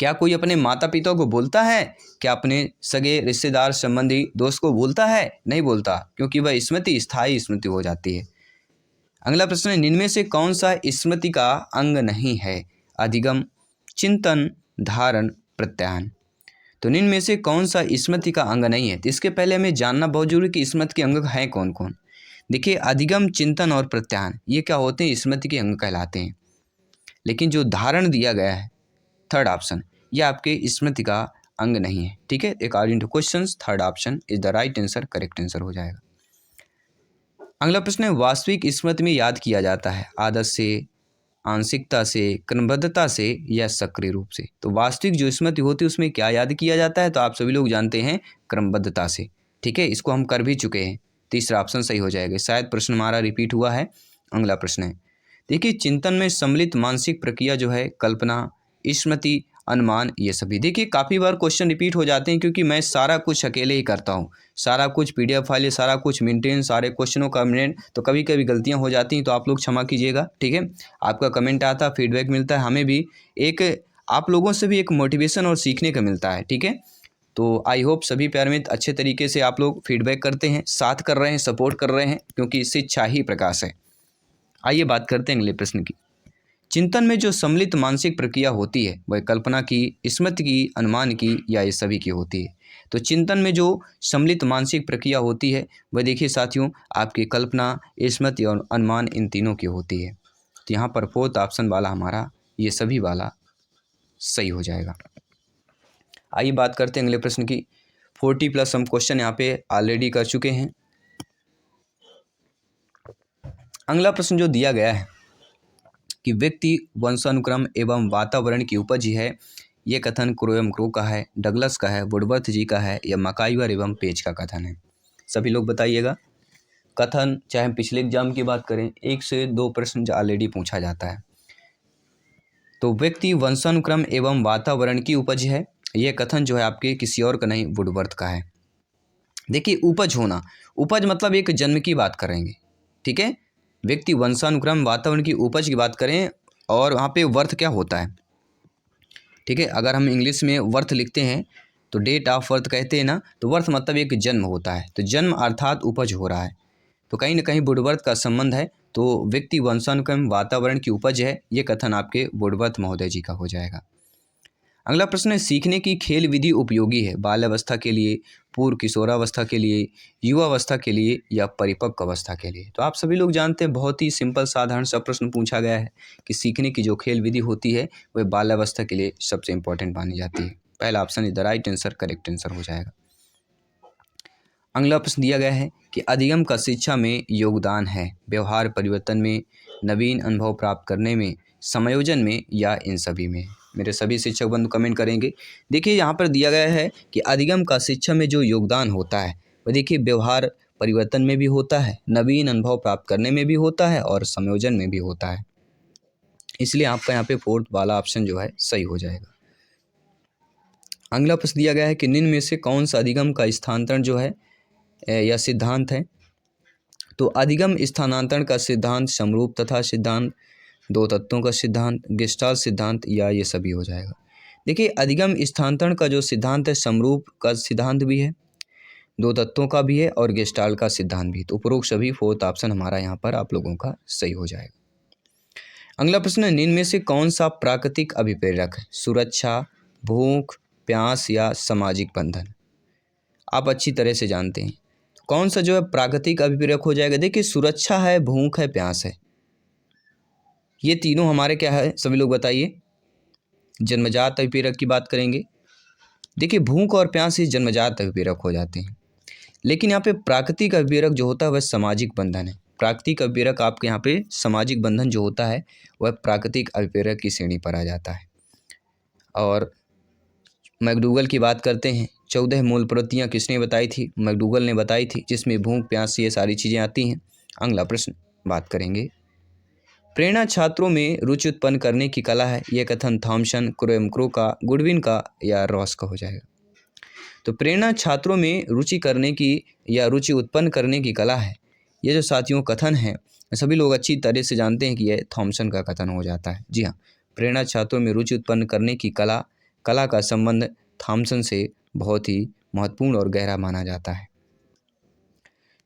क्या कोई अपने माता पिता को बोलता है? क्या अपने सगे रिश्तेदार संबंधी दोस्त को बोलता है? नहीं बोलता, क्योंकि वह स्मृति स्थायी स्मृति हो जाती है। अगला प्रश्न है, निम्न में से कौन सा स्मृति का अंग नहीं है? अधिगम, चिंतन, धारण, प्रत्यायन। तो निम्न में से कौन सा स्मृति का अंग नहीं है? तो इसके पहले हमें जानना बहुत जरूरी कि स्मृति के अंग हैं कौन कौन। देखिए, अधिगम, चिंतन और प्रत्यायन ये क्या होते हैं? स्मृति के अंग कहलाते हैं। लेकिन जो धारण दिया गया है थर्ड ऑप्शन, ये आपके स्मृति का अंग नहीं है। ठीक है, according two questions third option is the right answer, correct answer हो जाएगा। अगला प्रश्न है, वास्तविक स्मृति में याद किया जाता है आदत से, आंशिकता से, क्रमबद्धता से या सक्रिय रूप से। तो वास्तविक जो स्मृति होती है उसमें क्या याद किया जाता है? तो आप सभी लोग जानते हैं क्रमबद्धता से। ठीक है, इसको हम कर भी चुके हैं, तीसरा ऑप्शन सही हो जाएगा। शायद प्रश्न हमारा रिपीट हुआ है। अगला प्रश्न है, देखिए, चिंतन में सम्मिलित मानसिक प्रक्रिया जो है कल्पना, स्मृति, अनुमान, ये सभी। देखिए, काफ़ी बार क्वेश्चन रिपीट हो जाते हैं क्योंकि मैं सारा कुछ अकेले ही करता हूँ, सारा कुछ पीडीएफ फाइल, सारा कुछ मेंटेन, सारे क्वेश्चनों का मेंटेन, तो कभी कभी गलतियाँ हो जाती हैं, तो आप लोग क्षमा कीजिएगा। ठीक है, आपका कमेंट आता है, फीडबैक मिलता है, हमें भी एक आप लोगों से भी एक मोटिवेशन और सीखने का मिलता है। ठीक है, तो आई होप सभी प्यारे मित्र अच्छे तरीके से आप लोग फीडबैक करते हैं, साथ कर रहे हैं, सपोर्ट कर रहे हैं, क्योंकि शिक्षा ही प्रकाश है। आइए बात करते हैं अगले प्रश्न की। चिंतन में जो सम्मिलित मानसिक प्रक्रिया होती है वह कल्पना की, स्मृति की, अनुमान की या ये सभी की होती है? तो चिंतन में जो सम्मिलित मानसिक प्रक्रिया होती है वह देखिए साथियों, आपकी कल्पना, स्मृति और अनुमान, इन तीनों की होती है। तो यहाँ पर फोर्थ ऑप्शन वाला हमारा ये सभी वाला सही हो जाएगा। आइए बात करते हैं अगले प्रश्न की। 40+ हम क्वेश्चन यहाँ पे ऑलरेडी कर चुके हैं। अगला प्रश्न जो दिया गया है कि व्यक्ति वंशानुक्रम एवं वातावरण की उपज ही है, ये कथन क्रो एवं क्रो का है, डगलस का है, वुडवर्थ जी का है या मकाइवर एवं पेज का कथन है? सभी लोग बताइएगा। कथन चाहे हम पिछले एग्जाम की बात करें, 1 से 2 प्रश्न ऑलरेडी पूछा जाता है। तो व्यक्ति वंशानुक्रम एवं वातावरण की उपज है, ये कथन जो है आपके किसी और का नहीं, वुडवर्थ का है। देखिए, उपज होना, उपज मतलब एक जन्म की बात करेंगे। ठीक है, व्यक्ति वंशानुक्रम वातावरण की उपज की बात करें और वहाँ पे वर्थ क्या होता है। ठीक है, अगर हम इंग्लिश में वर्थ लिखते हैं तो डेट ऑफ बर्थ कहते हैं ना, तो वर्थ मतलब एक जन्म होता है, तो जन्म अर्थात उपज हो रहा है, तो कहीं ना कहीं वुडवर्थ का संबंध है। तो व्यक्ति वंशानुक्रम वातावरण की उपज है, ये कथन आपके वुडवर्थ महोदय जी का हो जाएगा। अगला प्रश्न है, सीखने की खेल विधि उपयोगी है बाल्यावस्था के लिए, पूर्व किशोरावस्था के लिए, युवावस्था के लिए या परिपक्व अवस्था के लिए? तो आप सभी लोग जानते हैं, बहुत ही सिंपल साधारण सा प्रश्न पूछा गया है कि सीखने की जो खेल विधि होती है वह बाल्यावस्था के लिए सबसे इंपॉर्टेंट मानी जाती है। पहला option is the right answer, correct answer हो जाएगा। अगला प्रश्न दिया गया है कि अधिगम का शिक्षा में योगदान है व्यवहार परिवर्तन में, नवीन अनुभव प्राप्त करने में, समायोजन में या इन सभी में? मेरे सभी शिक्षक बंधु कमेंट करेंगे। देखिए, यहाँ पर दिया गया है कि अधिगम का शिक्षा में जो योगदान होता है वह देखिए व्यवहार परिवर्तन में भी होता है, नवीन अनुभव प्राप्त करने में भी होता है और समायोजन में भी होता है। इसलिए आपका यहाँ पे फोर्थ वाला ऑप्शन जो है सही हो जाएगा। अगला प्रश्न दिया गया है कि निम्न में से कौन सा अधिगम का स्थानांतरण जो है या सिद्धांत है? तो अधिगम स्थानांतरण का सिद्धांत समरूप तथा सिद्धांत, दो तत्वों का सिद्धांत, गेस्टाल्ट सिद्धांत या ये सभी हो जाएगा? देखिए, अधिगम स्थानांतरण का जो सिद्धांत है समरूप का सिद्धांत भी है, दो तत्वों का भी है और गेस्टाल्ट का सिद्धांत भी। तो उपरोक्त सभी फोर्थ ऑप्शन हमारा यहाँ पर आप लोगों का सही हो जाएगा। अगला प्रश्न है, निम्न में से कौन सा प्राकृतिक अभिप्रेरक है? सुरक्षा, भूख, प्यास या सामाजिक बंधन? आप अच्छी तरह से जानते हैं कौन सा जो है प्राकृतिक अभिप्रेरक हो जाएगा। देखिए, सुरक्षा है, भूख है, प्यास है, ये तीनों हमारे क्या है, सभी लोग बताइए। जन्मजात अभिप्रेरक की बात करेंगे। देखिए, भूख और प्यास ही जन्मजात अभिप्रेरक हो जाते हैं, लेकिन यहाँ पे प्राकृतिक अभिप्रेरक जो होता है वह सामाजिक बंधन है। प्राकृतिक अभिप्रेरक आपके यहाँ पे सामाजिक बंधन जो होता है वह प्राकृतिक अभिप्रेरक की श्रेणी पर आ जाता है। और मैकडूगल की बात करते हैं, 14 मूल प्रवृत्तियाँ किसने बताई थी? मैकडूगल ने बताई थी, जिसमें भूख, प्यास ये सारी चीज़ें आती हैं। अगला प्रश्न बात करेंगे, प्रेरणा छात्रों में रुचि उत्पन्न करने की कला है, यह कथन थॉमसन, क्रो एवं क्रो का, गुडविन का या रॉस का हो जाएगा? तो प्रेरणा छात्रों में रुचि करने की या रुचि उत्पन्न करने की कला है, ये जो साथियों कथन है सभी लोग अच्छी तरह से जानते हैं कि यह थॉमसन का कथन हो जाता है। जी हाँ, प्रेरणा छात्रों में रुचि उत्पन्न करने की कला कला का संबंध थॉमसन से बहुत ही महत्वपूर्ण और गहरा माना जाता है।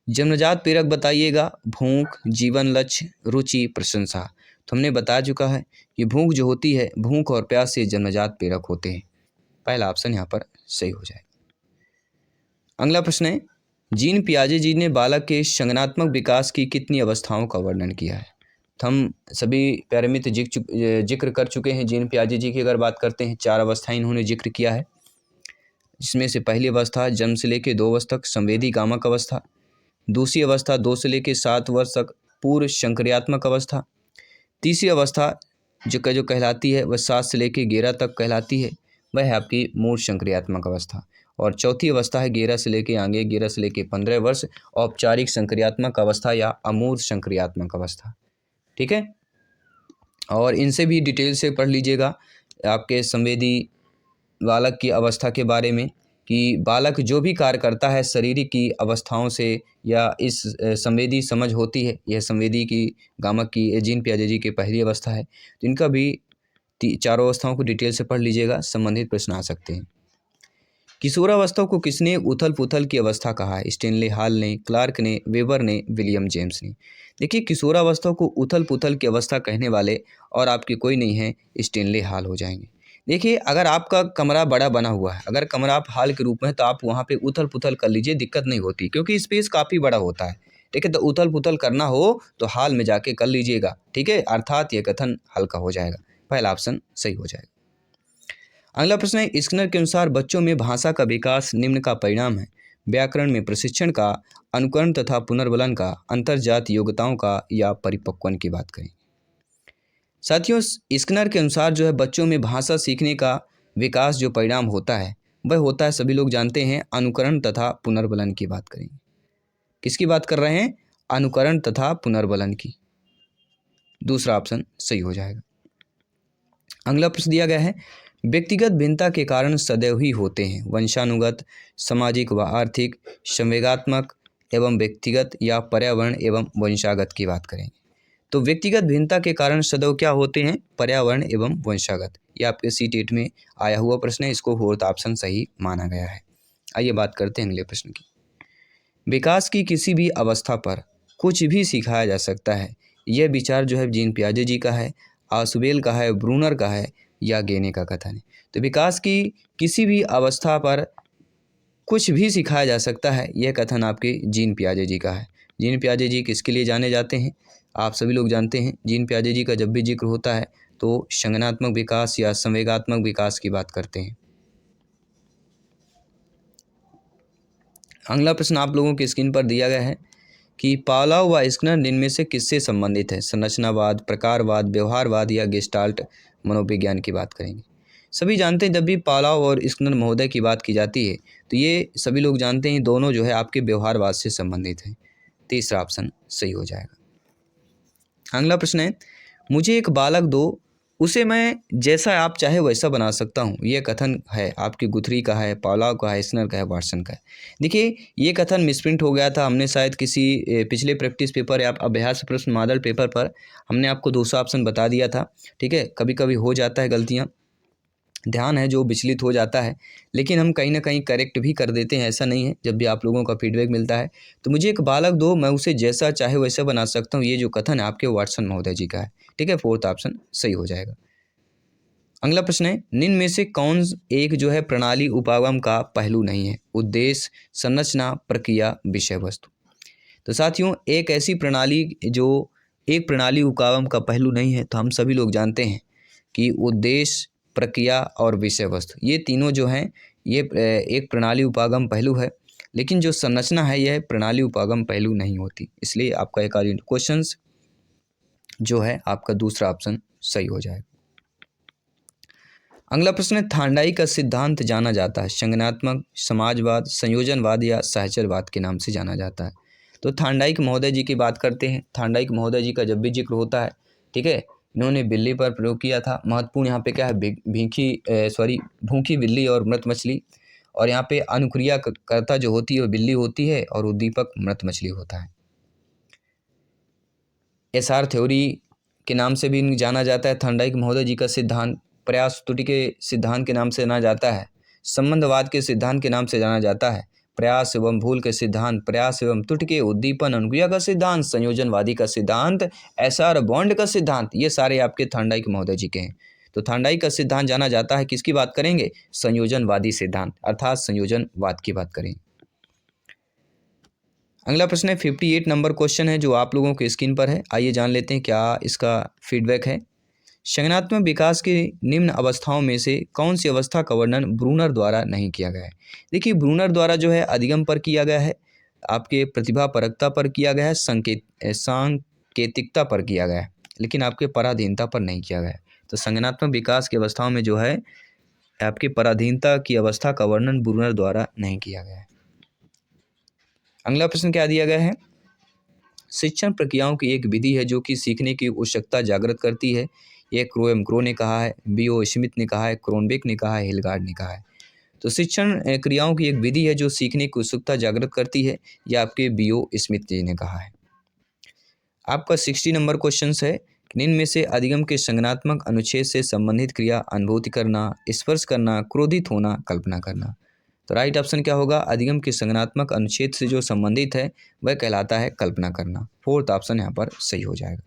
जन्मजात प्रेरक बताइएगा। भूख, जीवन लक्ष्य, रुचि, प्रशंसा। तो हमने बता चुका है कि भूख जो होती है, भूख और प्यास से जन्मजात प्रेरक होते हैं। पहला ऑप्शन यहाँ पर सही हो जाए। अगला प्रश्न है, जीन पियाजे जी ने बालक के संज्ञानात्मक विकास की कितनी अवस्थाओं का वर्णन किया है। तो हम सभी प्यारे मित्र जिक्र कर चुके हैं। जीन पियाजे जी की अगर बात करते हैं, 4 अवस्थाएं इन्होंने जिक्र किया है, जिसमें से पहली अवस्था जन्म से लेकर 2 वर्ष तक संवेदी कामक अवस्था, दूसरी अवस्था 2 से लेकर 7 वर्ष तक पूर्व संक्रियात्मक अवस्था, तीसरी अवस्था जो कहलाती है वह 7 से लेकर 11 तक कहलाती है, वह है आपकी मूल संक्रियात्मक अवस्था, और चौथी अवस्था है 11 से लेकर आगे 11 से लेकर 15 वर्ष औपचारिक संक्रियात्मक अवस्था या अमूर्त संक्रियात्मक अवस्था। ठीक है, और इनसे भी डिटेल से पढ़ लीजिएगा आपके संवेदी बालक की अवस्था के बारे में, कि बालक जो भी कार्य करता है शारीरिक की अवस्थाओं से या इस संवेदी समझ होती है, यह संवेदी की गामक की जीन पियाजे जी की पहली अवस्था है। तो इनका भी चारों अवस्थाओं को डिटेल से पढ़ लीजिएगा, संबंधित प्रश्न आ सकते हैं। किशोरावस्था को किसने उथल पुथल की अवस्था कहा है। स्टेनले हॉल ने, क्लार्क ने, वेबर ने, विलियम जेम्स ने। देखिए, किशोरावस्था को उथल पुथल की अवस्था कहने वाले और आपके कोई नहीं है, स्टेनले हॉल हो जाएंगे। देखिए, अगर आपका कमरा बड़ा बना हुआ है, अगर कमरा आप हॉल के रूप में, तो आप वहाँ पे उथल पुथल कर लीजिए, दिक्कत नहीं होती, क्योंकि स्पेस काफ़ी बड़ा होता है। ठीक है, तो उथल पुथल करना हो तो हॉल में जाके कर लीजिएगा। ठीक है, अर्थात ये कथन हल्का हो जाएगा। पहला ऑप्शन सही हो जाएगा। अगला प्रश्न है, स्किनर के अनुसार बच्चों में भाषा का विकास निम्न का परिणाम है। व्याकरण में प्रशिक्षण का, अनुकरण तथा पुनर्बलन का, अंतर्जात योग्यताओं का, या परिपक्वन की बात करें। साथियों, स्किनर के अनुसार जो है बच्चों में भाषा सीखने का विकास जो परिणाम होता है वह होता है, सभी लोग जानते हैं, अनुकरण तथा पुनर्बलन की बात करेंगे। किसकी बात कर रहे हैं? अनुकरण तथा पुनर्बलन की। दूसरा ऑप्शन सही हो जाएगा। अगला प्रश्न दिया गया है, व्यक्तिगत भिन्नता के कारण सदैव ही होते हैं। वंशानुगत, सामाजिक व आर्थिक, संवेगात्मक एवं व्यक्तिगत, या पर्यावरण एवं वंशागत की बात करेंगे। तो व्यक्तिगत भिन्नता के कारण सदैव क्या होते हैं? पर्यावरण एवं वंशागत। ये आपके सीटेट में आया हुआ प्रश्न है, इसको फोर्थ ऑप्शन सही माना गया है। आइए बात करते हैं अगले प्रश्न की। विकास की किसी भी अवस्था पर कुछ भी सिखाया जा सकता है, यह विचार जो है जीन पियाजे जी का है, आसुबेल का है, ब्रूनर का है, या गेने का कथन है। तो विकास की किसी भी अवस्था पर कुछ भी सिखाया जा सकता है, यह कथन आपके जीन पियाजे जी का है। जीन पियाजे जी किसके लिए जाने जाते हैं? आप सभी लोग जानते हैं, जीन पियाजे जी का जब भी जिक्र होता है तो संज्ञानात्मक विकास या संवेगात्मक विकास की बात करते हैं। अगला प्रश्न आप लोगों की स्क्रीन पर दिया गया है कि पावलोव व स्किनर इनमें से किससे संबंधित है? संरचनावाद, प्रकारवाद, व्यवहारवाद, या गेस्टाल्ट मनोविज्ञान की बात करेंगे। सभी जानते हैं, जब भी पावलोव और स्किनर महोदय की बात की जाती है तो ये सभी लोग जानते हैं दोनों जो है आपके व्यवहारवाद से संबंधित हैं। तीसरा ऑप्शन सही हो जाएगा। अगला प्रश्न है, मुझे एक बालक दो, उसे मैं जैसा आप चाहे वैसा बना सकता हूँ। यह कथन है आपकी गुथरी का है, पावलोव का है, स्किनर का है, वाटसन का है। देखिए, ये कथन मिसप्रिंट हो गया था। हमने शायद किसी पिछले प्रैक्टिस पेपर या अभ्यास प्रश्न मॉडल पेपर पर हमने आपको दूसरा ऑप्शन बता दिया था। ठीक है, कभी कभी हो जाता है गलतियाँ, ध्यान है जो विचलित हो जाता है, लेकिन हम कहीं ना कहीं करेक्ट भी कर देते हैं, ऐसा नहीं है। जब भी आप लोगों का फीडबैक मिलता है तो मुझे एक बालक दो, मैं उसे जैसा चाहे वैसा बना सकता हूँ, ये जो कथन है आपके वाटसन महोदय जी का है। ठीक है, फोर्थ ऑप्शन सही हो जाएगा। अगला प्रश्न है, निम्न में से कौन एक जो है प्रणाली उपागम का पहलू नहीं है? उद्देश्य, संरचना, प्रक्रिया, विषय वस्तु। तो साथियों, एक ऐसी प्रणाली जो एक प्रणाली उपागम का पहलू नहीं है, तो हम सभी लोग जानते हैं कि उद्देश्य, प्रक्रिया और विषय वस्तु, ये तीनों जो हैं ये एक प्रणाली उपागम पहलू है। लेकिन जो संरचना है यह प्रणाली उपागम पहलू नहीं होती, इसलिए आपका एक क्वेश्चन जो है आपका दूसरा ऑप्शन सही हो जाएगा। अगला प्रश्न है, थांडाई का सिद्धांत जाना जाता है संज्ञानात्मक, समाजवाद, संयोजनवाद, या सहचरवाद के नाम से जाना जाता है। तो थांडाइक महोदय जी की बात करते हैं। थांडाइक महोदय जी का जब भी जिक्र होता है, ठीक है, इन्होंने बिल्ली पर प्रयोग किया था। महत्वपूर्ण यहाँ पे क्या है, भूखी बिल्ली और मृत मछली, और यहाँ पे अनुक्रिया कर्ता जो होती है वो बिल्ली होती है और उद्दीपक मृत मछली होता है। एसआर थ्योरी के नाम से भी जाना जाता है थांडाइक महोदय जी का सिद्धांत। प्रयास त्रुटि के सिद्धांत के नाम से जाना जाता है, संबंधवाद के सिद्धांत के नाम से जाना जाता है, प्रयास एवं भूल के सिद्धांत, प्रयास एवं त्रुटि के उद्दीपन अनुक्रिया का सिद्धांत, संयोजनवादी का सिद्धांत, एसआर बॉन्ड का सिद्धांत, ये सारे आपके थार्नडाइक महोदय जी के हैं। तो थार्नडाइक का सिद्धांत जाना जाता है, किसकी बात करेंगे? संयोजनवादी सिद्धांत अर्थात संयोजनवाद की बात करें। अगला प्रश्न है 58 नंबर क्वेश्चन है जो आप लोगों के स्क्रीन पर है। आइए जान लेते हैं क्या इसका फीडबैक है। संज्ञानात्मक विकास की निम्न अवस्थाओं में से कौन सी अवस्था का वर्णन ब्रूनर द्वारा नहीं किया गया है? देखिए, ब्रूनर द्वारा जो है अधिगम पर किया गया है, आपके प्रतिभा परकता पर किया गया है, सांकेतिकता पर किया गया है, लेकिन आपके पराधीनता पर नहीं किया गया है। तो संज्ञानात्मक विकास की अवस्थाओं में जो है आपकी पराधीनता की अवस्था का वर्णन ब्रूनर द्वारा नहीं किया गया है। अगला प्रश्न क्या दिया गया है? शिक्षण प्रक्रियाओं की एक विधि है जो कि सीखने की उत्सुकता जागृत करती है। ये क्रो ने कहा है, बीओ स्मिथ ने कहा है, क्रोनबेक ने कहा है, हिलगार्ड ने कहा है। तो शिक्षण क्रियाओं की एक विधि है जो सीखने की उत्सुकता जागृत करती है, यह आपके बीओ स्मिथ जी ने कहा है। आपका 60 नंबर क्वेश्चन है, निम्न में से अधिगम के संज्ञानात्मक अनुच्छेद से संबंधित क्रिया अनुभूति करना, स्पर्श करना, क्रोधित होना, कल्पना करना। तो राइट ऑप्शन क्या होगा? अधिगम के संज्ञानात्मक अनुच्छेद से जो संबंधित है वह कहलाता है कल्पना करना। फोर्थ ऑप्शन यहाँ पर सही हो जाएगा।